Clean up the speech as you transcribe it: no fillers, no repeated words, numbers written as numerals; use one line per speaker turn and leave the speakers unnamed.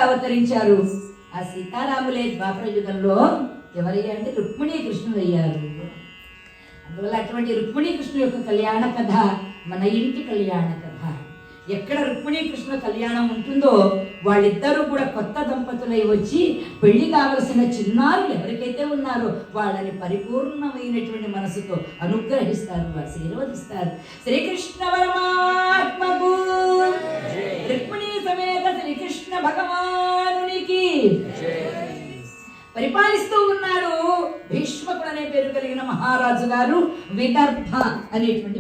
అవతరించారు. ఆ సీతారాములే ద్వాపర యుగంలో ఎవరయ్యా అంటే రుక్మిణీ కృష్ణుడు అయ్యారు. అందువల్ల అటువంటి రుక్మిణీ కృష్ణుడు యొక్క కళ్యాణ కథ మన ఇంటి కళ్యాణ కథ. ఎక్కడ రుక్మిణీ కృష్ణ కళ్యాణం ఉంటుందో వాళ్ళిద్దరూ కూడా కొత్త దంపతులై వచ్చి పెళ్లి కావలసిన చిన్నారులు ఎవరికైతే ఉన్నారో వాళ్ళని పరిపూర్ణమైనటువంటి మనసుతో అనుగ్రహిస్తారు, ఆశీర్వదిస్తారు. శ్రీకృష్ణ పరమాత్మకు, రుక్మిణీ సమేత శ్రీకృష్ణ భగవానునికి. పరిపాలిస్తూ ఉన్నాడు భీష్మకుడు అనే పేరు కలిగిన మహారాజు గారు విదర్భ అనేటువంటి